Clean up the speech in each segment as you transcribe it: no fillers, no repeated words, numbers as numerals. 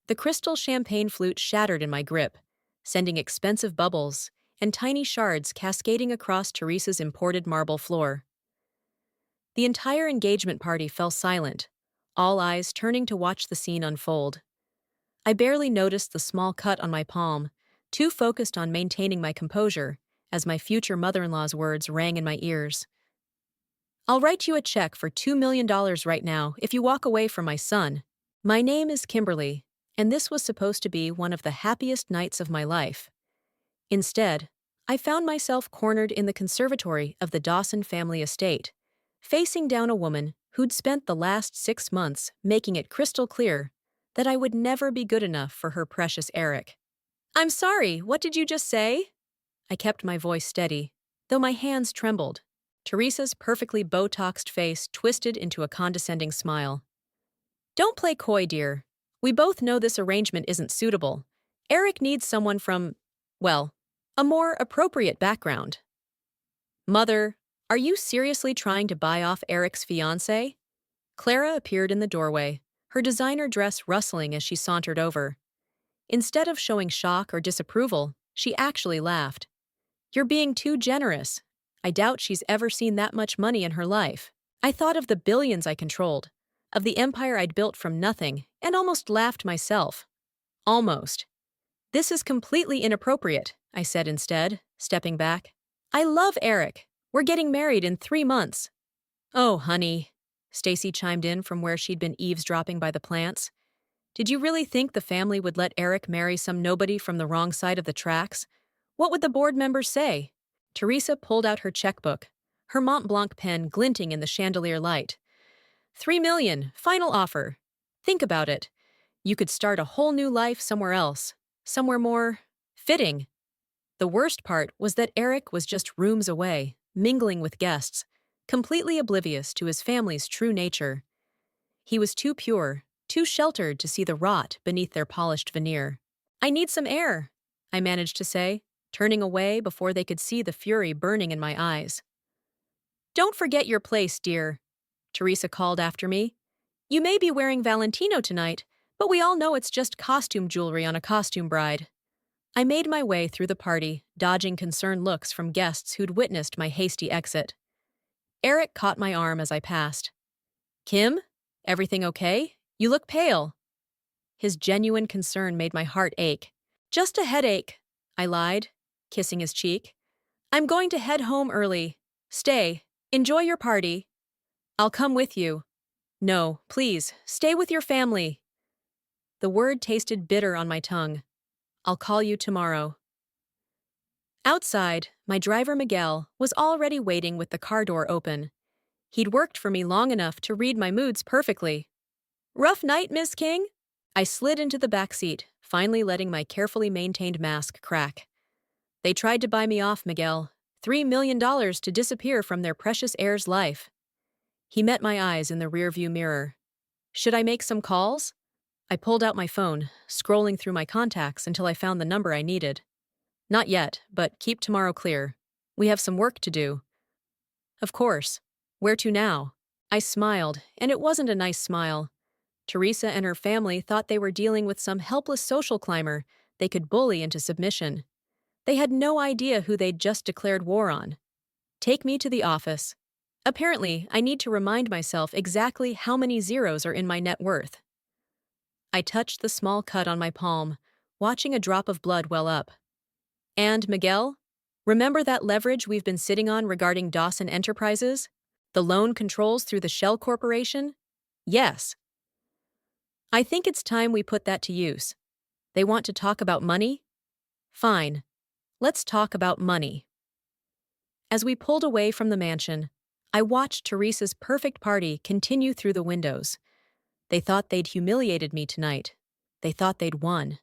The crystal champagne flute shattered in my grip, sending expensive bubbles and tiny shards cascading across Teresa's imported marble floor. The entire engagement party fell silent, all eyes turning to watch the scene unfold. I barely noticed the small cut on my palm, too focused on maintaining my composure, as my future mother-in-law's words rang in my ears. "I'll write you a check for $2 million right now if you walk away from my son." My name is Kimberly, and this was supposed to be one of the happiest nights of my life. Instead, I found myself cornered in the conservatory of the Dawson family estate, facing down a woman who'd spent the last 6 months making it crystal clear that I would never be good enough for her precious Eric. "I'm sorry, what did you just say?" I kept my voice steady, though my hands trembled. Teresa's perfectly Botoxed face twisted into a condescending smile. "Don't play coy, dear. We both know this arrangement isn't suitable. Eric needs someone from, well, a more appropriate background." "Mother, are you seriously trying to buy off Eric's fiancé?" Clara appeared in the doorway, her designer dress rustling as she sauntered over. Instead of showing shock or disapproval, she actually laughed. "You're being too generous. I doubt she's ever seen that much money in her life." I thought of the billions I controlled, of the empire I'd built from nothing, and almost laughed myself. Almost. "This is completely inappropriate," I said instead, stepping back. "I love Eric. We're getting married in 3 months." "Oh, honey," Stacy chimed in from where she'd been eavesdropping by the plants. "Did you really think the family would let Eric marry some nobody from the wrong side of the tracks? What would the board members say?" Teresa pulled out her checkbook, her Mont Blanc pen glinting in the chandelier light. $3 million, final offer. Think about it. You could start a whole new life somewhere else, somewhere more fitting. The worst part was that Eric was just rooms away, mingling with guests, completely oblivious to his family's true nature. He was too pure, too sheltered to see the rot beneath their polished veneer. "I need some air," I managed to say, turning away before they could see the fury burning in my eyes. "Don't forget your place, dear," Teresa called after me. "You may be wearing Valentino tonight, but we all know it's just costume jewelry on a costume bride." I made my way through the party, dodging concerned looks from guests who'd witnessed my hasty exit. Eric caught my arm as I passed. "Kim, everything okay? You look pale." His genuine concern made my heart ache. "Just a headache," I lied, kissing his cheek. "I'm going to head home early. Stay. Enjoy your party." "I'll come with you." "No, please, stay with your family." The word tasted bitter on my tongue. "I'll call you tomorrow." Outside, my driver Miguel was already waiting with the car door open. He'd worked for me long enough to read my moods perfectly. "Rough night, Miss King?" I slid into the back seat, finally letting my carefully maintained mask crack. "They tried to buy me off, Miguel. $3 million to disappear from their precious heir's life." He met my eyes in the rearview mirror. "Should I make some calls?" I pulled out my phone, scrolling through my contacts until I found the number I needed. "Not yet, but keep tomorrow clear. We have some work to do." "Of course. Where to now?" I smiled, and it wasn't a nice smile. Teresa and her family thought they were dealing with some helpless social climber they could bully into submission. They had no idea who they'd just declared war on. "Take me to the office. Apparently, I need to remind myself exactly how many zeros are in my net worth." I touched the small cut on my palm, watching a drop of blood well up. "And, Miguel, remember that leverage we've been sitting on regarding Dawson Enterprises? The loan controls through the Shell Corporation?" "Yes." "I think it's time we put that to use. They want to talk about money? Fine. Let's talk about money." As we pulled away from the mansion, I watched Teresa's perfect party continue through the windows. They thought they'd humiliated me tonight. They thought they'd won.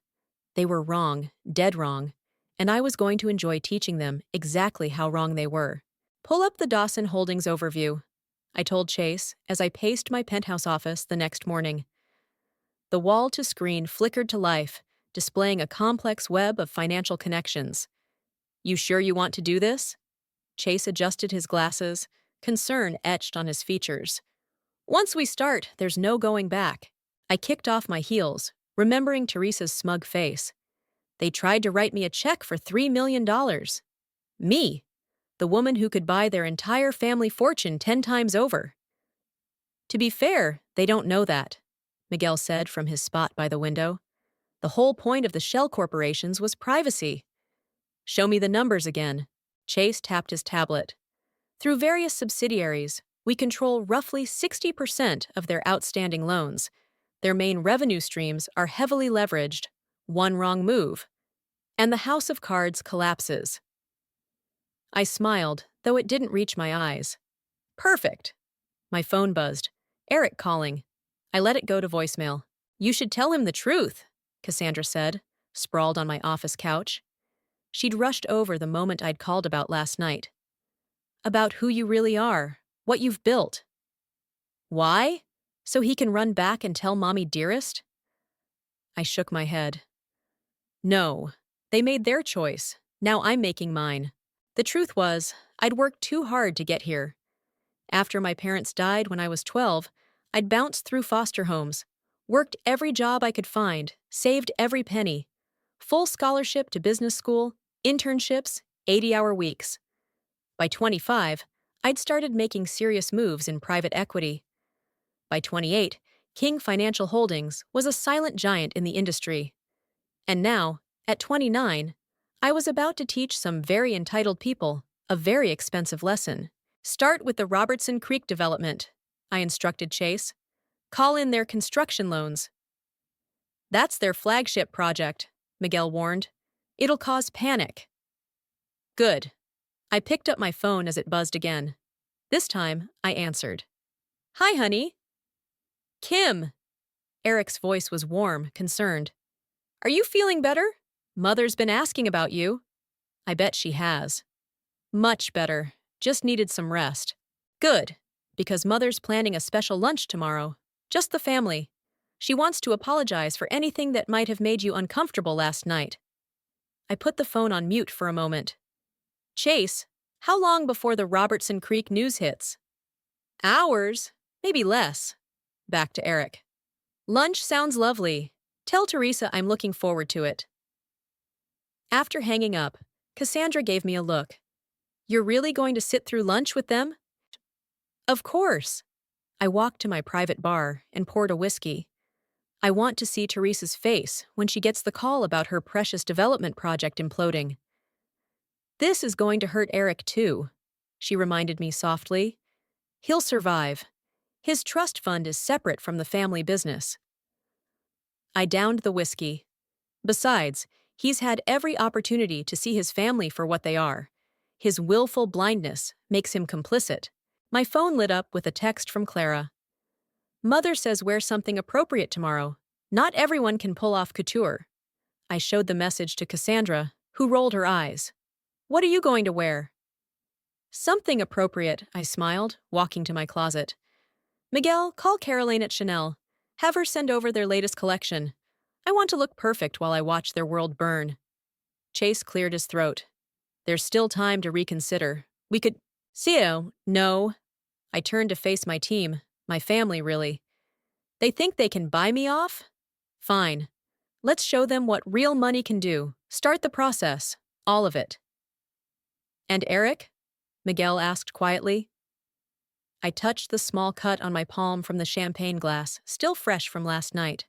They were wrong, dead wrong, and I was going to enjoy teaching them exactly how wrong they were. "Pull up the Dawson Holdings overview," I told Chase as I paced my penthouse office the next morning. The wall-to-screen flickered to life, displaying a complex web of financial connections. "You sure you want to do this?" Chase adjusted his glasses, concern etched on his features. "Once we start, there's no going back." I kicked off my heels, remembering Teresa's smug face. They tried to write me a check for $3 million. Me, the woman who could buy their entire family fortune 10 times over. To be fair, they don't know that, Miguel said from his spot by the window. The whole point of the shell corporations was privacy. Show me the numbers again. Chase tapped his tablet. Through various subsidiaries, we control roughly 60% of their outstanding loans. Their main revenue streams are heavily leveraged. One wrong move, and the house of cards collapses. I smiled, though it didn't reach my eyes. Perfect. My phone buzzed. Eric calling. I let it go to voicemail. You should tell him the truth, Cassandra said, sprawled on my office couch. She'd rushed over the moment I'd called about last night. About who you really are, what you've built. Why? So he can run back and tell Mommy Dearest? I shook my head. No, they made their choice. Now I'm making mine. The truth was, I'd worked too hard to get here. After my parents died when I was 12, I'd bounced through foster homes, worked every job I could find, saved every penny. Full scholarship to business school, internships, 80-hour weeks. By 25, I'd started making serious moves in private equity. By 28, King Financial Holdings was a silent giant in the industry. And now, at 29, I was about to teach some very entitled people a very expensive lesson. Start with the Robertson Creek development, I instructed Chase. Call in their construction loans. That's their flagship project, Miguel warned. It'll cause panic. Good. I picked up my phone as it buzzed again. This time, I answered. Hi, honey. Kim. Eric's voice was warm, concerned. Are you feeling better? Mother's been asking about you. I bet she has. Much better. Just needed some rest. Good, because Mother's planning a special lunch tomorrow. Just the family. She wants to apologize for anything that might have made you uncomfortable last night. I put the phone on mute for a moment. Chase, how long before the Robertson Creek news hits? Hours, maybe less. Back to Eric. Lunch sounds lovely. Tell Teresa I'm looking forward to it. After hanging up, Cassandra gave me a look. You're really going to sit through lunch with them? Of course. I walked to my private bar and poured a whiskey. I want to see Teresa's face when she gets the call about her precious development project imploding. This is going to hurt Eric too, she reminded me softly. He'll survive. His trust fund is separate from the family business. I downed the whiskey. Besides, he's had every opportunity to see his family for what they are. His willful blindness makes him complicit. My phone lit up with a text from Clara. Mother says wear something appropriate tomorrow. Not everyone can pull off couture. I showed the message to Cassandra, who rolled her eyes. What are you going to wear? Something appropriate, I smiled, walking to my closet. Miguel, call Caroline at Chanel. Have her send over their latest collection. I want to look perfect while I watch their world burn. Chase cleared his throat. There's still time to reconsider. We could... No. I turned to face my team, my family, really. They think they can buy me off? Fine. Let's show them what real money can do. Start the process. All of it. And Eric? Miguel asked quietly. I touched the small cut on my palm from the champagne glass, still fresh from last night.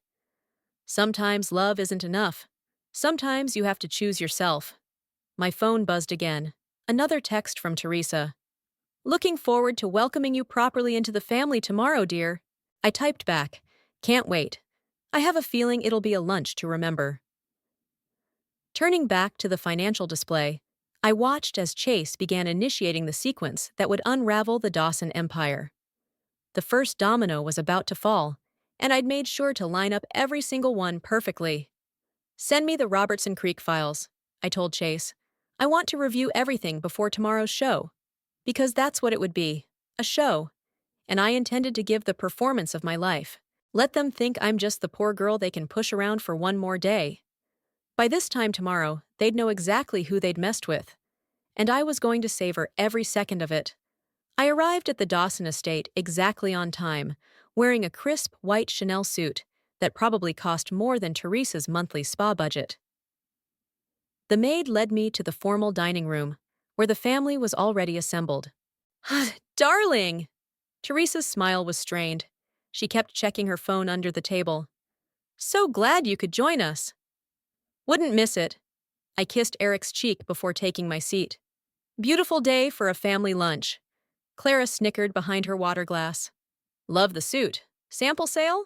Sometimes love isn't enough. Sometimes you have to choose yourself. My phone buzzed again. Another text from Teresa. Looking forward to welcoming you properly into the family tomorrow, dear. I typed back. Can't wait. I have a feeling it'll be a lunch to remember. Turning back to the financial display, I watched as Chase began initiating the sequence that would unravel the Dawson empire. The first domino was about to fall, and I'd made sure to line up every single one perfectly. Send me the Robertson Creek files, I told Chase. I want to review everything before tomorrow's show. Because that's what it would be, a show. And I intended to give the performance of my life. Let them think I'm just the poor girl they can push around for one more day. By this time tomorrow, they'd know exactly who they'd messed with. And I was going to savor every second of it. I arrived at the Dawson estate exactly on time, wearing a crisp white Chanel suit that probably cost more than Teresa's monthly spa budget. The maid led me to the formal dining room, where the family was already assembled. Darling! Teresa's smile was strained. She kept checking her phone under the table. So glad you could join us. Wouldn't miss it. I kissed Eric's cheek before taking my seat. Beautiful day for a family lunch. Clara snickered behind her water glass. Love the suit. Sample sale?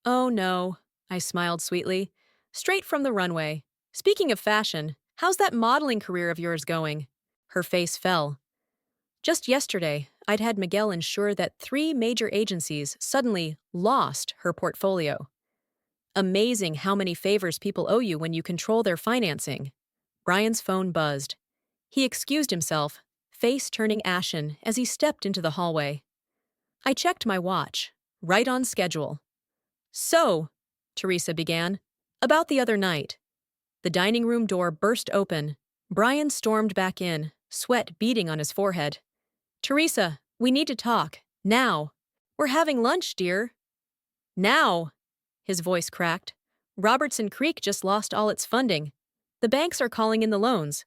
Oh no, I smiled sweetly. Straight from the runway. Speaking of fashion, how's that modeling career of yours going? Her face fell. Just yesterday, I'd had Miguel ensure that 3 major agencies suddenly lost her portfolio. Amazing how many favors people owe you when you control their financing. Brian's phone buzzed. He excused himself, face turning ashen as he stepped into the hallway. I checked my watch. Right on schedule. So, Teresa began, about the other night. The dining room door burst open. Brian stormed back in, sweat beading on his forehead. Teresa, we need to talk. Now. We're having lunch, dear. Now. His voice cracked. Robertson Creek just lost all its funding. The banks are calling in the loans.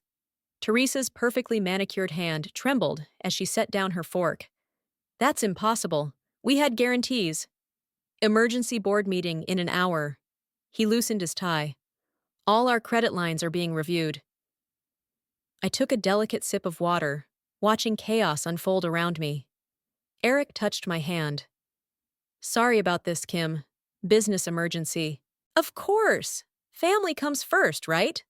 Teresa's perfectly manicured hand trembled as she set down her fork. That's impossible. We had guarantees. Emergency board meeting in an hour. He loosened his tie. All our credit lines are being reviewed. I took a delicate sip of water, watching chaos unfold around me. Eric touched my hand. Sorry about this, Kim. Business emergency. Of course. Family comes first, right?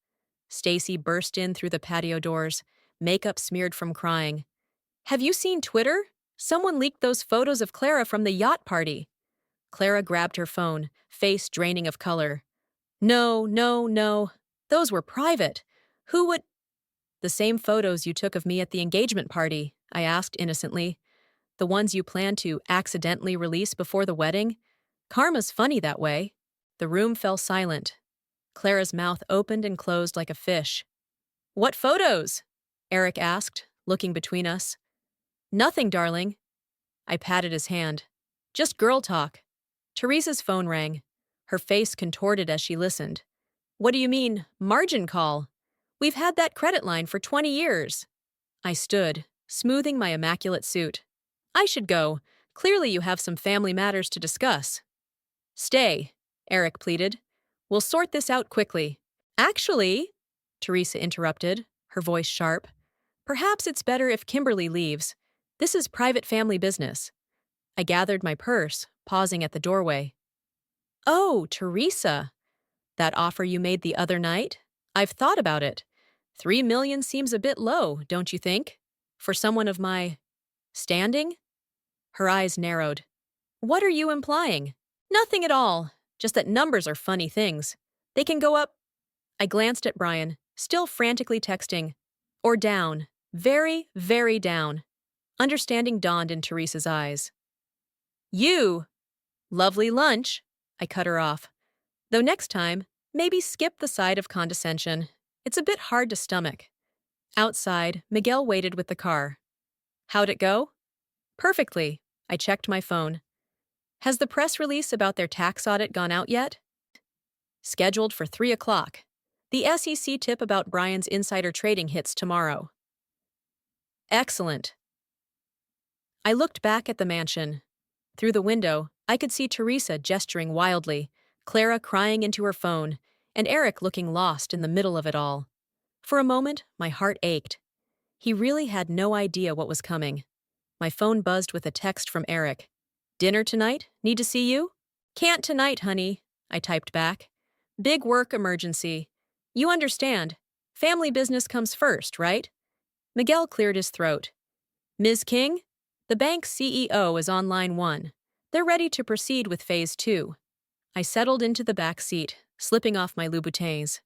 Stacy burst in through the patio doors, makeup smeared from crying. Have you seen Twitter? Someone leaked those photos of Clara from the yacht party. Clara grabbed her phone, face draining of color. No, no, no. Those were private. Who would— The same photos you took of me at the engagement party, I asked innocently. The ones you planned to accidentally release before the wedding? Karma's funny that way. The room fell silent. Clara's mouth opened and closed like a fish. What photos? Eric asked, looking between us. Nothing, darling. I patted his hand. Just girl talk. Teresa's phone rang. Her face contorted as she listened. What do you mean, margin call? We've had that credit line for 20 years. I stood, smoothing my immaculate suit. I should go. Clearly you have some family matters to discuss. Stay, Eric pleaded. We'll sort this out quickly. Actually, Teresa interrupted, her voice sharp, perhaps it's better if Kimberly leaves. This is private family business. I gathered my purse, pausing at the doorway. Oh, Teresa. That offer you made the other night? I've thought about it. 3 million seems a bit low, don't you think? For someone of my standing? Her eyes narrowed. What are you implying? Nothing at all. Just that numbers are funny things. They can go up. I glanced at Brian, still frantically texting. Or down. Very, very down. Understanding dawned in Teresa's eyes. You! Lovely lunch. I cut her off. Though next time, maybe skip the side of condescension. It's a bit hard to stomach. Outside, Miguel waited with the car. How'd it go? Perfectly. I checked my phone. Has the press release about their tax audit gone out yet? Scheduled for 3 o'clock. The SEC tip about Brian's insider trading hits tomorrow. Excellent. I looked back at the mansion. Through the window, I could see Teresa gesturing wildly, Clara crying into her phone, and Eric looking lost in the middle of it all. For a moment, my heart ached. He really had no idea what was coming. My phone buzzed with a text from Eric. Dinner tonight? Need to see you? Can't tonight, honey, I typed back. Big work emergency. You understand. Family business comes first, right? Miguel cleared his throat. Ms. King? The bank's CEO is on line 1. They're ready to proceed with phase 2. I settled into the back seat, slipping off my Louboutins.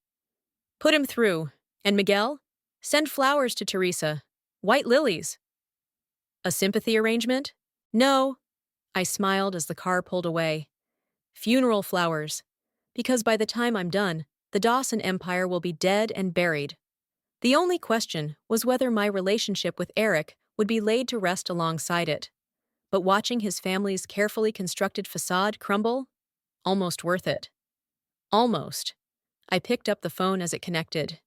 Put him through. And Miguel? Send flowers to Teresa. White lilies. A sympathy arrangement? No. I smiled as the car pulled away. Funeral flowers. Because by the time I'm done, the Dawson Empire will be dead and buried. The only question was whether my relationship with Eric would be laid to rest alongside it. But watching his family's carefully constructed facade crumble, Almost worth it. Almost. I picked up the phone as it connected.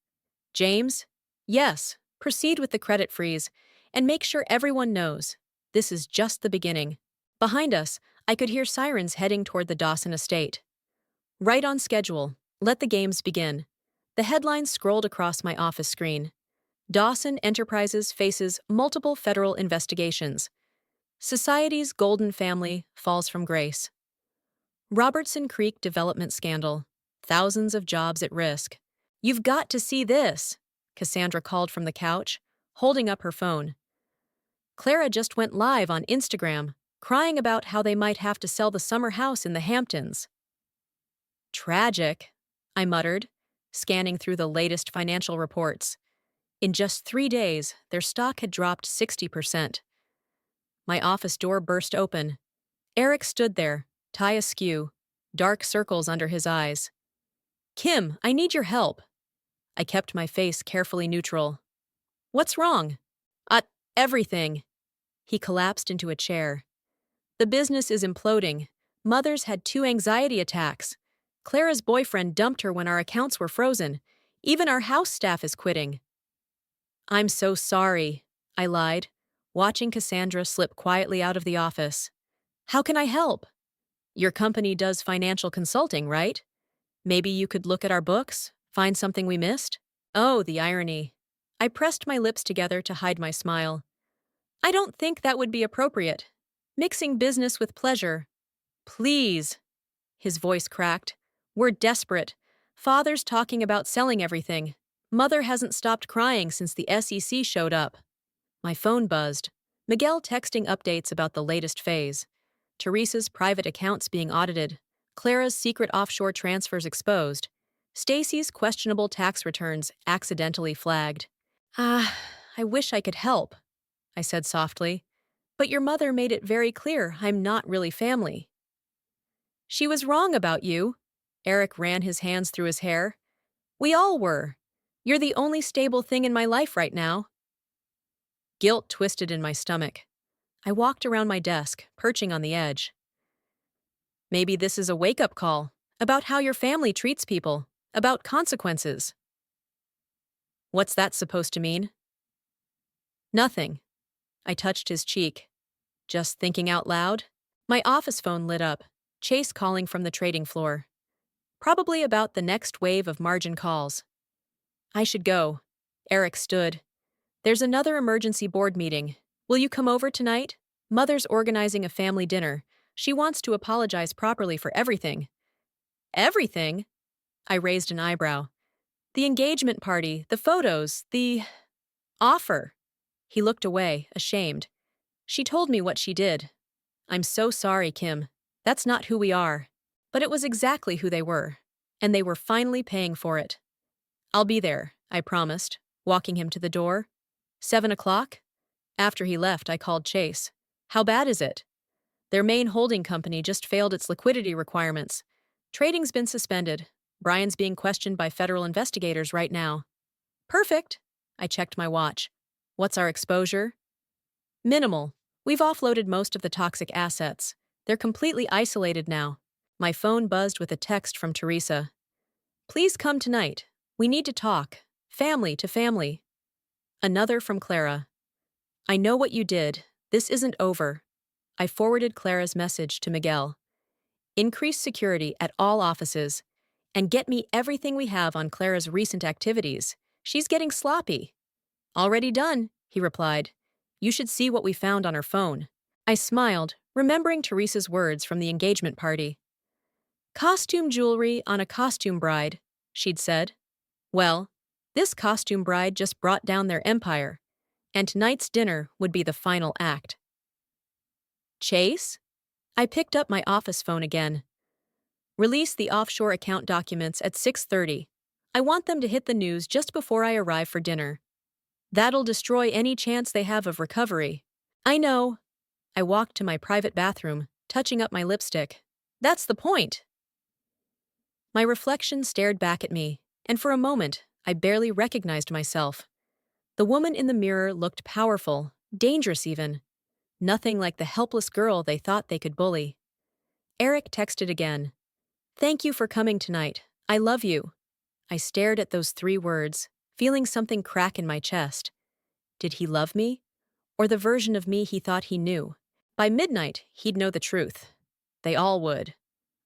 James? Yes. Proceed with the credit freeze, and make sure everyone knows. This is just the beginning. Behind us, I could hear sirens heading toward the Dawson estate. Right on schedule. Let the games begin. The headlines scrolled across my office screen. Dawson Enterprises faces multiple federal investigations. Society's golden family falls from grace. Robertson Creek development scandal. Thousands of jobs at risk. You've got to see this, Cassandra called from the couch, holding up her phone. Clara just went live on Instagram, crying about how they might have to sell the summer house in the Hamptons. Tragic, I muttered, scanning through the latest financial reports. In just 3 days, their stock had dropped 60%. My office door burst open. Eric stood there, tie askew, dark circles under his eyes. Kim, I need your help. I kept my face carefully neutral. What's wrong? Everything. He collapsed into a chair. The business is imploding. Mother's had 2 anxiety attacks. Clara's boyfriend dumped her when our accounts were frozen. Even our house staff is quitting. I'm so sorry, I lied, watching Cassandra slip quietly out of the office. How can I help? Your company does financial consulting, right? Maybe you could look at our books, find something we missed? Oh, the irony. I pressed my lips together to hide my smile. I don't think that would be appropriate. Mixing business with pleasure. Please. His voice cracked. We're desperate. Father's talking about selling everything. Mother hasn't stopped crying since the SEC showed up. My phone buzzed. Miguel texting updates about the latest phase. Teresa's private accounts being audited. Clara's secret offshore transfers exposed. Stacy's questionable tax returns accidentally flagged. I wish I could help, I said softly. But your mother made it very clear I'm not really family. She was wrong about you. Eric ran his hands through his hair. We all were. You're the only stable thing in my life right now. Guilt twisted in my stomach. I walked around my desk, perching on the edge. Maybe this is a wake-up call, about how your family treats people, about consequences. What's that supposed to mean? Nothing. I touched his cheek. Just thinking out loud? My office phone lit up, Chase calling from the trading floor. Probably about the next wave of margin calls. I should go. Eric stood. There's another emergency board meeting. Will you come over tonight? Mother's organizing a family dinner. She wants to apologize properly for everything. Everything? I raised an eyebrow. The engagement party, the photos, the offer. He looked away, ashamed. She told me what she did. I'm so sorry, Kim. That's not who we are. But it was exactly who they were. And they were finally paying for it. I'll be there, I promised, walking him to the door. 7 o'clock? After he left, I called Chase. How bad is it? Their main holding company just failed its liquidity requirements. Trading's been suspended. Brian's being questioned by federal investigators right now. Perfect. I checked my watch. What's our exposure? Minimal. We've offloaded most of the toxic assets. They're completely isolated now. My phone buzzed with a text from Teresa. Please come tonight. We need to talk. Family to family. Another from Clara. I know what you did. This isn't over. I forwarded Clara's message to Miguel. Increase security at all offices. And get me everything we have on Clara's recent activities. She's getting sloppy. Already done, he replied. You should see what we found on her phone. I smiled, remembering Teresa's words from the engagement party. Costume jewelry on a costume bride, she'd said. Well, this costume bride just brought down their empire, and tonight's dinner would be the final act. Chase? I picked up my office phone again. Release the offshore account documents at 6:30. I want them to hit the news just before I arrive for dinner. That'll destroy any chance they have of recovery. I know. I walked to my private bathroom, touching up my lipstick. That's the point. My reflection stared back at me, and for a moment, I barely recognized myself. The woman in the mirror looked powerful, dangerous even. Nothing like the helpless girl they thought they could bully. Eric texted again. Thank you for coming tonight. I love you. I stared at those 3 words, feeling something crack in my chest. Did he love me? Or the version of me he thought he knew? By midnight, he'd know the truth. They all would.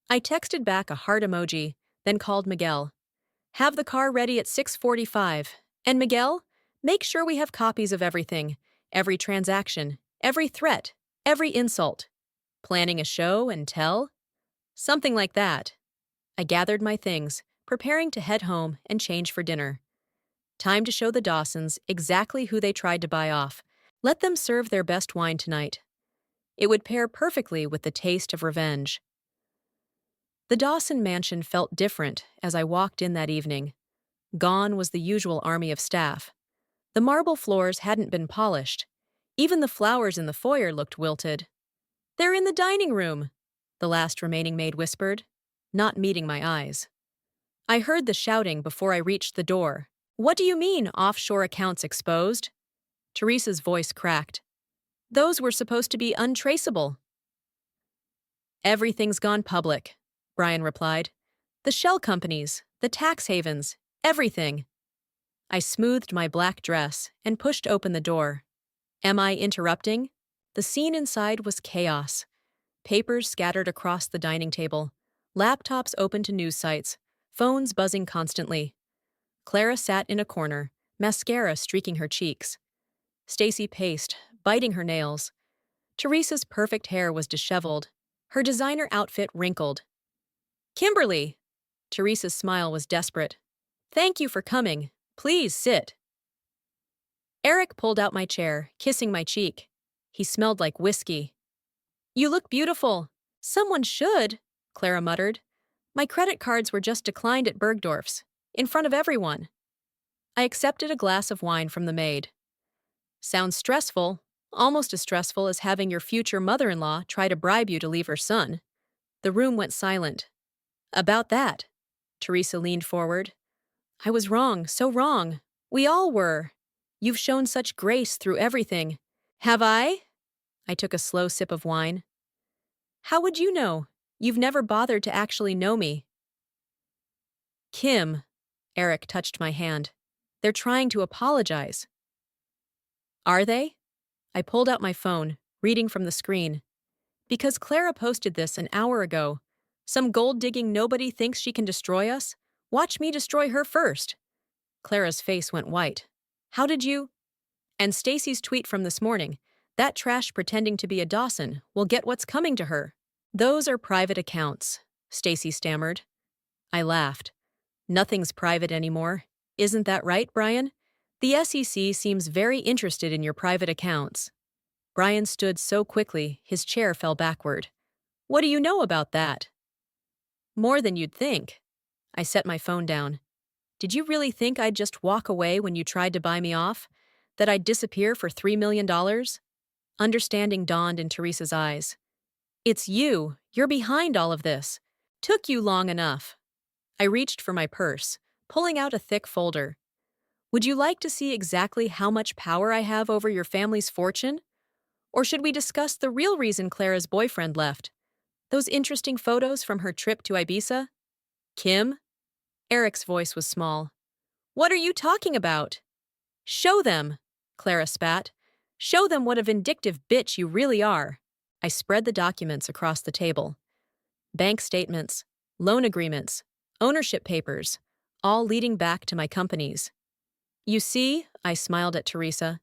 I texted back a heart emoji, then called Miguel. Have the car ready at 6:45. And Miguel, make sure we have copies of everything. Every transaction, every threat, every insult. Planning a show and tell? Something like that. I gathered my things, preparing to head home and change for dinner. Time to show the Dawsons exactly who they tried to buy off. Let them serve their best wine tonight. It would pair perfectly with the taste of revenge. The Dawson mansion felt different as I walked in that evening. Gone was the usual army of staff. The marble floors hadn't been polished. Even the flowers in the foyer looked wilted. They're in the dining room, the last remaining maid whispered, not meeting my eyes. I heard the shouting before I reached the door. What do you mean, offshore accounts exposed? Teresa's voice cracked. Those were supposed to be untraceable. Everything's gone public, Brian replied. The shell companies, the tax havens, everything. I smoothed my black dress and pushed open the door. Am I interrupting? The scene inside was chaos. Papers scattered across the dining table, laptops open to news sites, phones buzzing constantly. Clara sat in a corner, mascara streaking her cheeks. Stacy paced, biting her nails. Teresa's perfect hair was disheveled, her designer outfit wrinkled. Kimberly! Teresa's smile was desperate. Thank you for coming. Please sit. Eric pulled out my chair, kissing my cheek. He smelled like whiskey. You look beautiful. Someone should, Clara muttered. My credit cards were just declined at Bergdorf's, in front of everyone. I accepted a glass of wine from the maid. Sounds stressful, almost as stressful as having your future mother-in-law try to bribe you to leave her son. The room went silent. About that, Teresa leaned forward. I was wrong, so wrong. We all were. You've shown such grace through everything. Have I? I took a slow sip of wine. How would you know? You've never bothered to actually know me. Kim, Eric touched my hand. They're trying to apologize. Are they? I pulled out my phone, reading from the screen. Because Clara posted this an hour ago. Some gold-digging nobody thinks she can destroy us? Watch me destroy her first. Clara's face went white. How did you? And Stacy's tweet from this morning. That trash pretending to be a Dawson will get what's coming to her. Those are private accounts, Stacy stammered. I laughed. Nothing's private anymore. Isn't that right, Brian? The SEC seems very interested in your private accounts. Brian stood so quickly, his chair fell backward. What do you know about that? More than you'd think. I set my phone down. Did you really think I'd just walk away when you tried to buy me off? That I'd disappear for $3 million? Understanding dawned in Teresa's eyes. It's you. You're behind all of this. Took you long enough. I reached for my purse, pulling out a thick folder. Would you like to see exactly how much power I have over your family's fortune? Or should we discuss the real reason Clara's boyfriend left? Those interesting photos from her trip to Ibiza? Kim? Eric's voice was small. What are you talking about? Show them, Clara spat. Show them what a vindictive bitch you really are. I spread the documents across the table. Bank statements, loan agreements, ownership papers, all leading back to my companies. You see, I smiled at Teresa.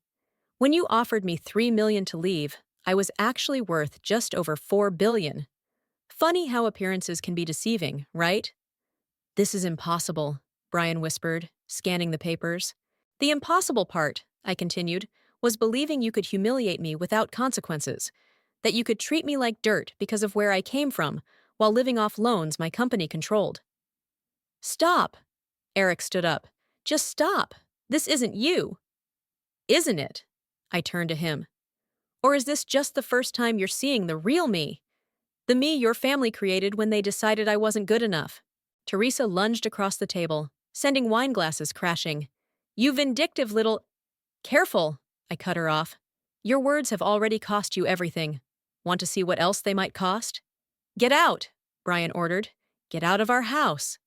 When you offered me $3 million to leave, I was actually worth just over $4 billion. Funny how appearances can be deceiving, right? This is impossible, Brian whispered, scanning the papers. The impossible part, I continued, was believing you could humiliate me without consequences, that you could treat me like dirt because of where I came from, while living off loans my company controlled. Stop! Eric stood up. Just stop! This isn't you. Isn't it? I turned to him. Or is this just the first time you're seeing the real me? The me your family created when they decided I wasn't good enough. Teresa lunged across the table, sending wine glasses crashing. You vindictive little... Careful, I cut her off. Your words have already cost you everything. Want to see what else they might cost? Get out, Brian ordered. Get out of our house.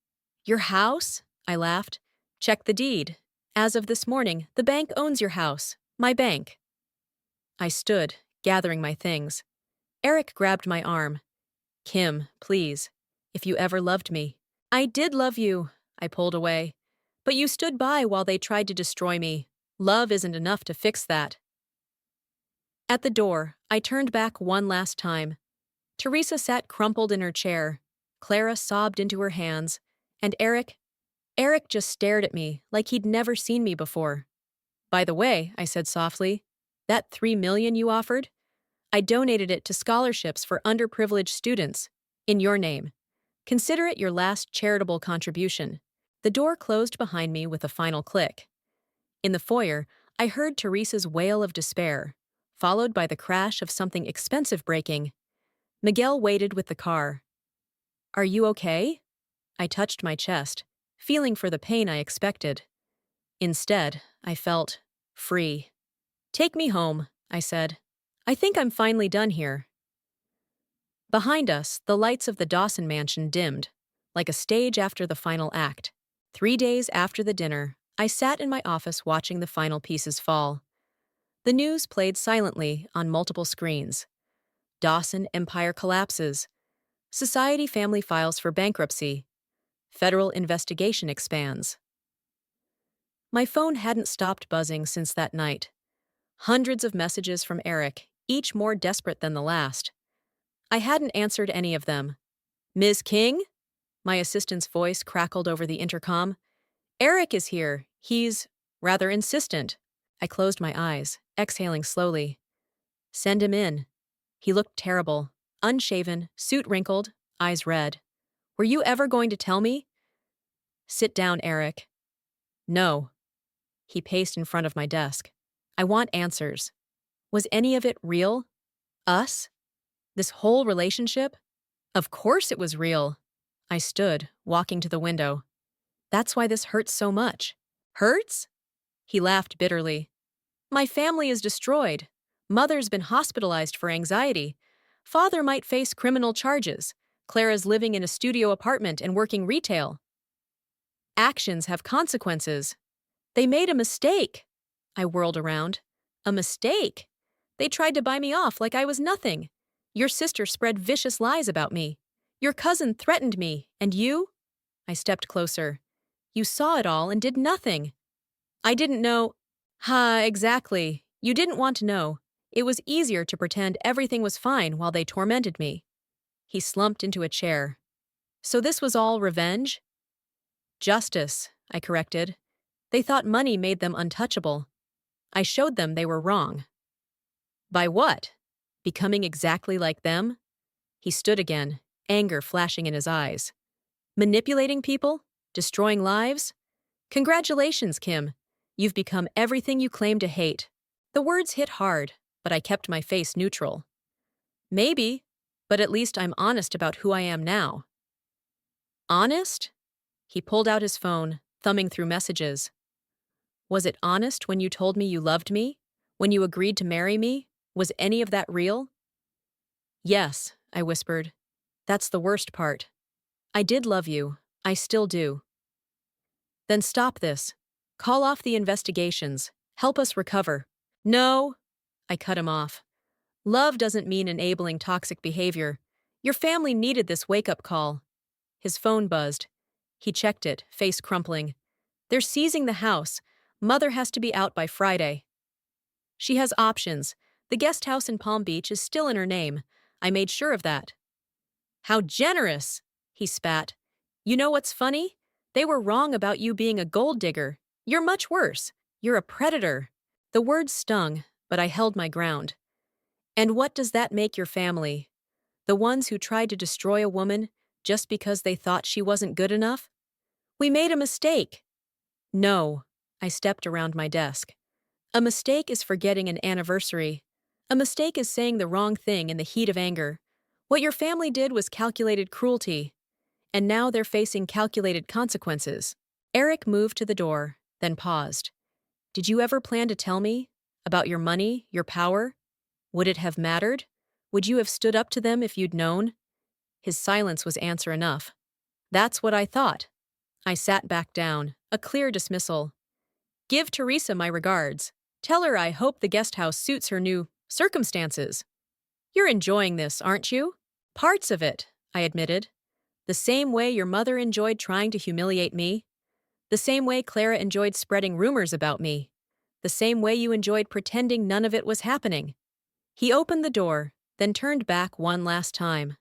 Your house? I laughed. Check the deed. As of this morning, the bank owns your house. My bank. I stood, gathering my things. Eric grabbed my arm. Kim, please. If you ever loved me. I did love you, I pulled away. But you stood by while they tried to destroy me. Love isn't enough to fix that. At the door, I turned back one last time. Teresa sat crumpled in her chair. Clara sobbed into her hands. And Eric just stared at me like he'd never seen me before. By the way, I said softly, that $3 million you offered? I donated it to scholarships for underprivileged students. In your name. Consider it your last charitable contribution. The door closed behind me with a final click. In the foyer, I heard Teresa's wail of despair, followed by the crash of something expensive breaking. Miguel waited with the car. Are you okay? I touched my chest, feeling for the pain I expected. Instead, I felt free. Take me home, I said. I think I'm finally done here. Behind us, the lights of the Dawson mansion dimmed, like a stage after the final act. 3 days after the dinner, I sat in my office watching the final pieces fall. The news played silently on multiple screens. Dawson empire collapses. Society family files for bankruptcy. Federal investigation expands. My phone hadn't stopped buzzing since that night. Hundreds of messages from Eric, each more desperate than the last. I hadn't answered any of them. Ms. King? My assistant's voice crackled over the intercom. Eric is here. He's rather insistent. I closed my eyes, exhaling slowly. Send him in. He looked terrible. Unshaven, suit wrinkled, eyes red. Were you ever going to tell me? Sit down, Eric. No. He paced in front of my desk. I want answers. Was any of it real? Us? This whole relationship? Of course it was real. I stood, walking to the window. That's why this hurts so much. Hurts? He laughed bitterly. My family is destroyed. Mother's been hospitalized for anxiety. Father might face criminal charges. Clara's living in a studio apartment and working retail. Actions have consequences. They made a mistake. I whirled around. A mistake? They tried to buy me off like I was nothing. Your sister spread vicious lies about me. Your cousin threatened me, and you? I stepped closer. You saw it all and did nothing. I didn't know. Exactly. You didn't want to know. It was easier to pretend everything was fine while they tormented me. He slumped into a chair. So this was all revenge? Justice, I corrected. They thought money made them untouchable. I showed them they were wrong. By what? Becoming exactly like them? He stood again, anger flashing in his eyes. Manipulating people? Destroying lives? Congratulations, Kim. You've become everything you claim to hate. The words hit hard, but I kept my face neutral. Maybe, but at least I'm honest about who I am now. Honest? He pulled out his phone, thumbing through messages. Was it honest when you told me you loved me? When you agreed to marry me? Was any of that real? Yes, I whispered. That's the worst part. I did love you. I still do. Then stop this. Call off the investigations. Help us recover. No, I cut him off. Love doesn't mean enabling toxic behavior. Your family needed this wake-up call. His phone buzzed. He checked it, face crumpling. They're seizing the house. Mother has to be out by Friday. She has options. The guest house in Palm Beach is still in her name. I made sure of that. How generous, he spat. You know what's funny? They were wrong about you being a gold digger. You're much worse. You're a predator. The words stung, but I held my ground. And what does that make your family? The ones who tried to destroy a woman just because they thought she wasn't good enough? We made a mistake. No, I stepped around my desk. A mistake is forgetting an anniversary. A mistake is saying the wrong thing in the heat of anger. What your family did was calculated cruelty. And now they're facing calculated consequences. Eric moved to the door, then paused. Did you ever plan to tell me? About your money, your power? Would it have mattered? Would you have stood up to them if you'd known? His silence was answer enough. That's what I thought. I sat back down, a clear dismissal. Give Teresa my regards. Tell her I hope the guest house suits her new circumstances. You're enjoying this, aren't you? Parts of it, I admitted. The same way your mother enjoyed trying to humiliate me. The same way Clara enjoyed spreading rumors about me. The same way you enjoyed pretending none of it was happening. He opened the door, then turned back one last time.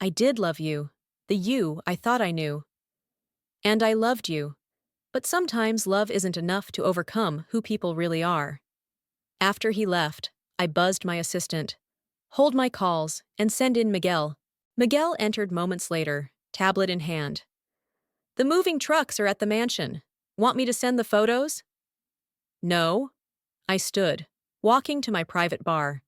I did love you. The you I thought I knew. And I loved you. But sometimes love isn't enough to overcome who people really are. After he left, I buzzed my assistant. Hold my calls and send in Miguel. Miguel entered moments later, tablet in hand. The moving trucks are at the mansion. Want me to send the photos? No. I stood, walking to my private bar.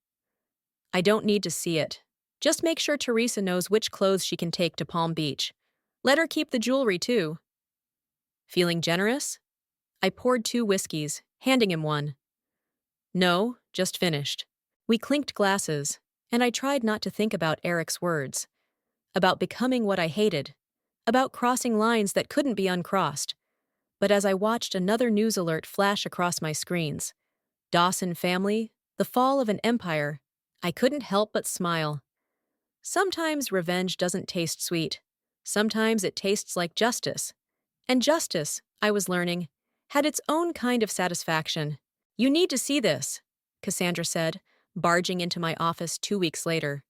I don't need to see it. Just make sure Teresa knows which clothes she can take to Palm Beach. Let her keep the jewelry, too. Feeling generous? I poured 2 whiskeys, handing him one. No, just finished. We clinked glasses, and I tried not to think about Eric's words. About becoming what I hated. About crossing lines that couldn't be uncrossed. But as I watched another news alert flash across my screens, Dawson family, the fall of an empire, I couldn't help but smile. Sometimes revenge doesn't taste sweet. Sometimes it tastes like justice. And justice, I was learning, had its own kind of satisfaction. You need to see this, Cassandra said, barging into my office 2 weeks later.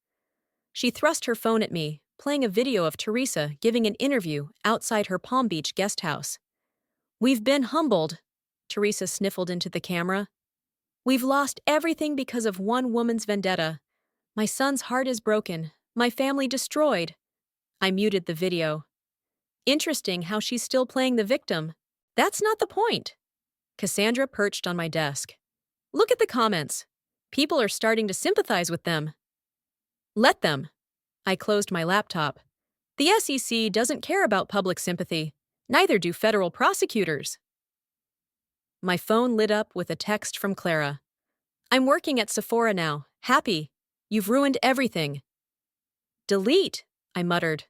She thrust her phone at me, playing a video of Teresa giving an interview outside her Palm Beach guest house. We've been humbled, Teresa sniffled into the camera. We've lost everything because of one woman's vendetta. My son's heart is broken, my family destroyed. I muted the video. Interesting how she's still playing the victim. That's not the point. Cassandra perched on my desk. Look at the comments. People are starting to sympathize with them. Let them. I closed my laptop. The SEC doesn't care about public sympathy. Neither do federal prosecutors. My phone lit up with a text from Clara. I'm working at Sephora now. Happy. You've ruined everything. Delete, I muttered.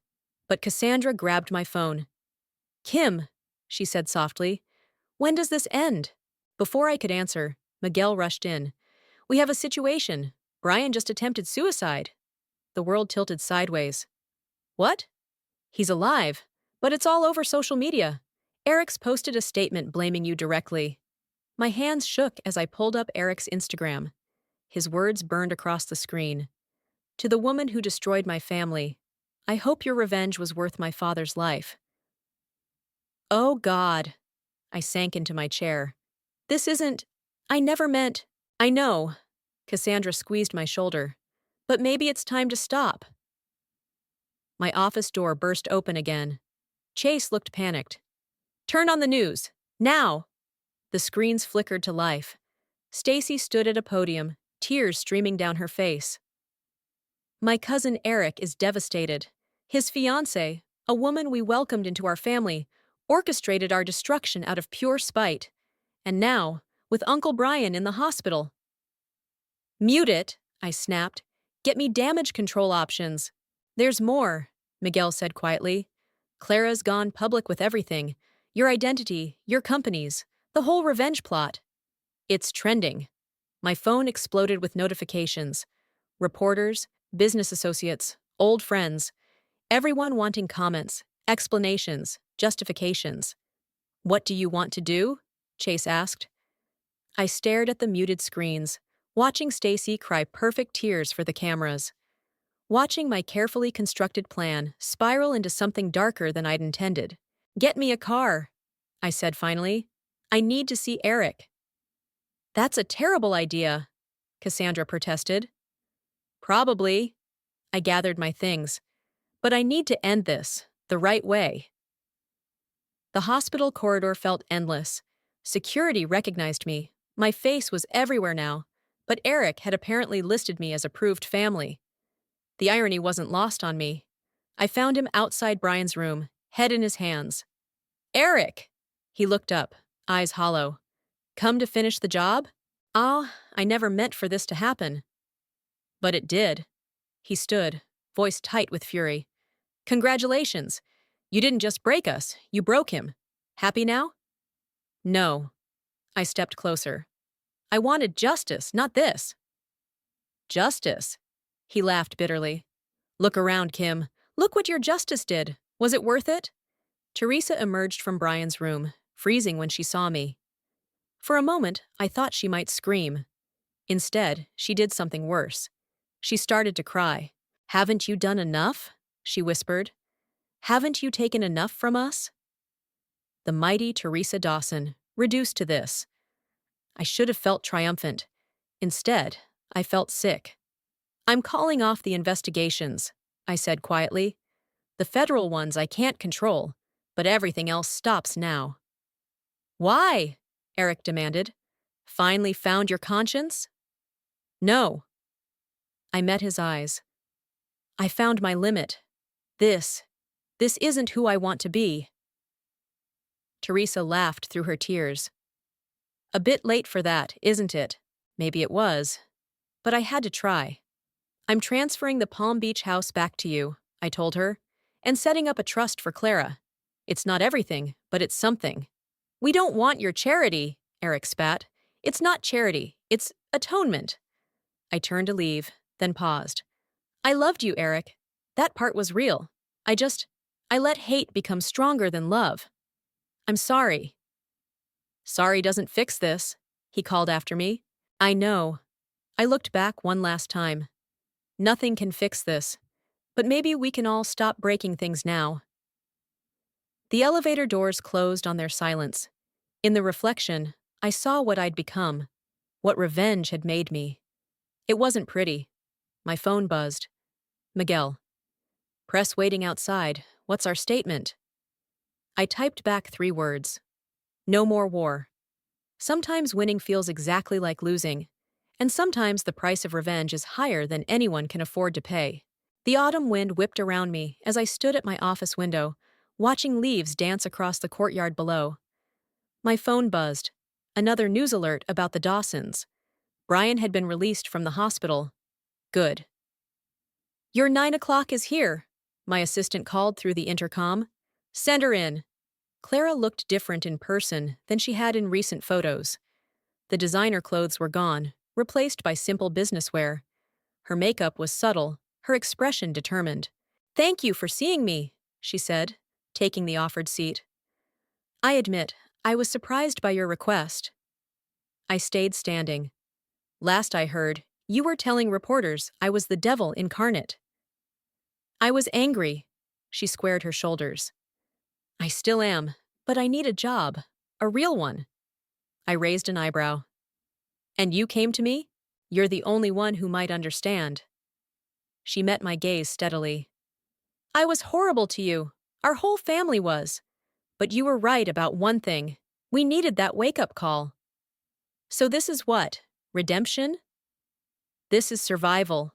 But Cassandra grabbed my phone. Kim, she said softly, when does this end? Before I could answer, Miguel rushed in. We have a situation. Brian just attempted suicide. The world tilted sideways. What? He's alive, but it's all over social media. Eric's posted a statement blaming you directly. My hands shook as I pulled up Eric's Instagram. His words burned across the screen. To the woman who destroyed my family, I hope your revenge was worth my father's life. Oh God. I sank into my chair. This isn't... I never meant... I know. Cassandra squeezed my shoulder. But maybe it's time to stop. My office door burst open again. Chase looked panicked. Turn on the news. Now! The screens flickered to life. Stacy stood at a podium, tears streaming down her face. My cousin Eric is devastated. His fiancé, a woman we welcomed into our family, orchestrated our destruction out of pure spite. And now, with Uncle Brian in the hospital. Mute it, I snapped. Get me damage control options. There's more, Miguel said quietly. Clara's gone public with everything. Your identity, your companies, the whole revenge plot. It's trending. My phone exploded with notifications. Reporters, business associates, old friends. Everyone wanting comments, explanations, justifications. What do you want to do? Chase asked. I stared at the muted screens, watching Stacy cry perfect tears for the cameras. Watching my carefully constructed plan spiral into something darker than I'd intended. Get me a car, I said finally. I need to see Eric. That's a terrible idea, Cassandra protested. Probably. I gathered my things. But I need to end this, the right way. The hospital corridor felt endless. Security recognized me. My face was everywhere now, but Eric had apparently listed me as approved family. The irony wasn't lost on me. I found him outside Brian's room, head in his hands. Eric! He looked up, eyes hollow. Come to finish the job? Ah, I never meant for this to happen. But it did. He stood, voice tight with fury. Congratulations! You didn't just break us, you broke him. Happy now? No. I stepped closer. I wanted justice, not this. Justice? He laughed bitterly. Look around, Kim. Look what your justice did. Was it worth it? Teresa emerged from Brian's room, freezing when she saw me. For a moment, I thought she might scream. Instead, she did something worse. She started to cry. Haven't you done enough? She whispered. Haven't you taken enough from us? The mighty Teresa Dawson, reduced to this. I should have felt triumphant. Instead, I felt sick. I'm calling off the investigations, I said quietly. The federal ones I can't control, but everything else stops now. Why? Eric demanded. Finally found your conscience? No. I met his eyes. I found my limit. This isn't who I want to be. Teresa laughed through her tears. A bit late for that, isn't it? Maybe it was. But I had to try. I'm transferring the Palm Beach house back to you, I told her, and setting up a trust for Clara. It's not everything, but it's something. We don't want your charity, Eric spat. It's not charity, it's atonement. I turned to leave, then paused. I loved you, Eric. That part was real. I let hate become stronger than love. I'm sorry. Sorry doesn't fix this, he called after me. I know. I looked back one last time. Nothing can fix this, but maybe we can all stop breaking things now. The elevator doors closed on their silence. In the reflection, I saw what I'd become, what revenge had made me. It wasn't pretty. My phone buzzed. Miguel. Press waiting outside. What's our statement? I typed back 3 words. No more war. Sometimes winning feels exactly like losing, and sometimes the price of revenge is higher than anyone can afford to pay. The autumn wind whipped around me as I stood at my office window, watching leaves dance across the courtyard below. My phone buzzed. Another news alert about the Dawsons. Brian had been released from the hospital. Good. Your 9 o'clock is here, my assistant called through the intercom. Send her in. Clara looked different in person than she had in recent photos. The designer clothes were gone, replaced by simple business wear. Her makeup was subtle, her expression determined. Thank you for seeing me, she said, taking the offered seat. I admit, I was surprised by your request. I stayed standing. Last I heard, you were telling reporters I was the devil incarnate. I was angry. She squared her shoulders. I still am, but I need a job, a real one. I raised an eyebrow. And you came to me? You're the only one who might understand. She met my gaze steadily. I was horrible to you. Our whole family was. But you were right about one thing. We needed that wake-up call. So this is what? Redemption? This is survival.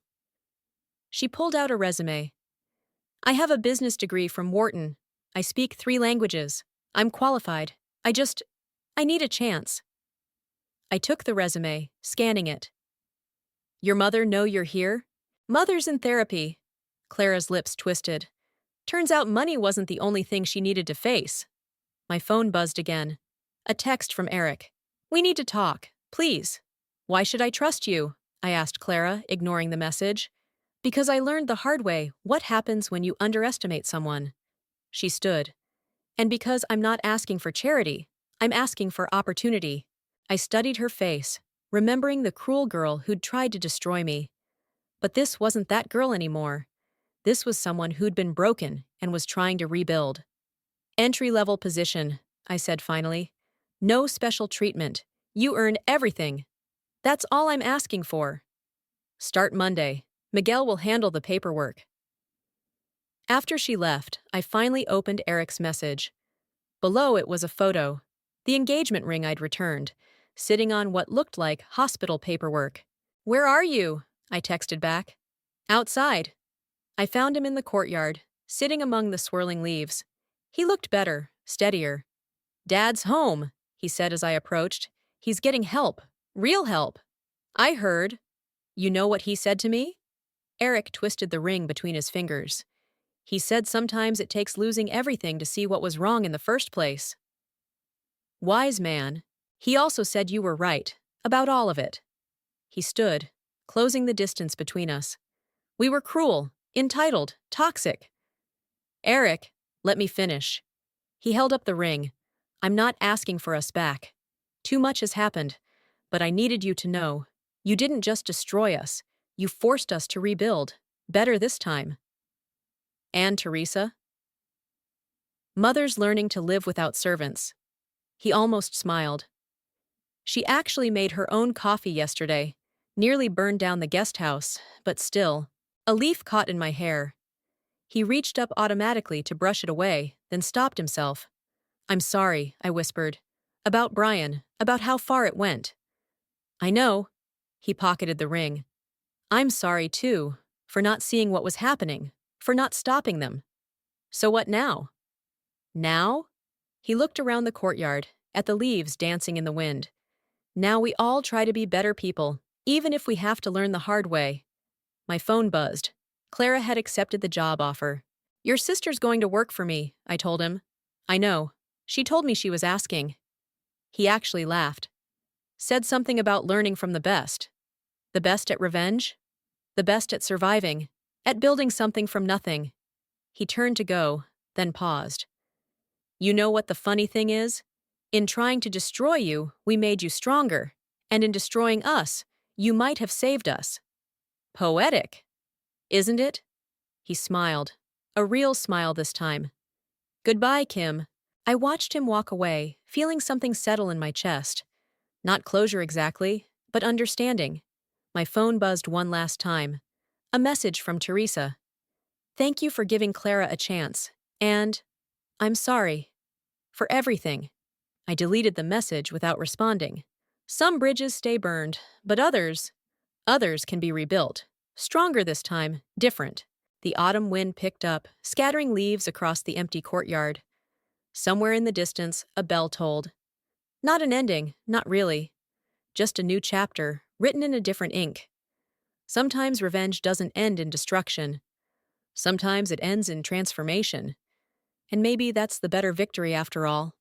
She pulled out a resume. I have a business degree from Wharton. I speak 3 languages. I'm qualified. I need a chance. I took the resume, scanning it. Your mother know you're here? Mother's in therapy. Clara's lips twisted. Turns out money wasn't the only thing she needed to face. My phone buzzed again. A text from Eric. We need to talk, please. Why should I trust you? I asked Clara, ignoring the message. Because I learned the hard way what happens when you underestimate someone. She stood. And because I'm not asking for charity, I'm asking for opportunity. I studied her face, remembering the cruel girl who'd tried to destroy me. But this wasn't that girl anymore. This was someone who'd been broken and was trying to rebuild. Entry-level position, I said finally. No special treatment. You earn everything. That's all I'm asking for. Start Monday. Miguel will handle the paperwork. After she left, I finally opened Eric's message. Below it was a photo, the engagement ring I'd returned, sitting on what looked like hospital paperwork. Where are you? I texted back. Outside. I found him in the courtyard, sitting among the swirling leaves. He looked better, steadier. Dad's home, he said as I approached. He's getting help. Real help. I heard. You know what he said to me? Eric twisted the ring between his fingers. He said sometimes it takes losing everything to see what was wrong in the first place. Wise man. He also said you were right, about all of it. He stood, closing the distance between us. We were cruel, entitled, toxic. Eric, let me finish. He held up the ring. I'm not asking for us back. Too much has happened, but I needed you to know. You didn't just destroy us, you forced us to rebuild. Better this time. And Teresa? Mother's learning to live without servants. He almost smiled. She actually made her own coffee yesterday, nearly burned down the guest house, but still. A leaf caught in my hair. He reached up automatically to brush it away, then stopped himself. I'm sorry, I whispered. About Brian, about how far it went. I know. He pocketed the ring. I'm sorry, too, for not seeing what was happening, for not stopping them. So what now? Now? He looked around the courtyard, at the leaves dancing in the wind. Now we all try to be better people, even if we have to learn the hard way. My phone buzzed. Clara had accepted the job offer. Your sister's going to work for me, I told him. I know. She told me she was asking. He actually laughed. Said something about learning from the best. The best at revenge? The best at surviving, at building something from nothing. He turned to go, then paused. You know what the funny thing is? In trying to destroy you, we made you stronger, and in destroying us, you might have saved us. Poetic, isn't it? He smiled, a real smile this time. Goodbye, Kim. I watched him walk away, feeling something settle in my chest. Not closure exactly, but understanding. My phone buzzed one last time. A message from Teresa. Thank you for giving Clara a chance, and I'm sorry. For everything. I deleted the message without responding. Some bridges stay burned, but others can be rebuilt. Stronger this time, different. The autumn wind picked up, scattering leaves across the empty courtyard. Somewhere in the distance, a bell tolled. Not an ending, not really. Just a new chapter, written in a different ink. Sometimes revenge doesn't end in destruction. Sometimes it ends in transformation. And maybe that's the better victory after all.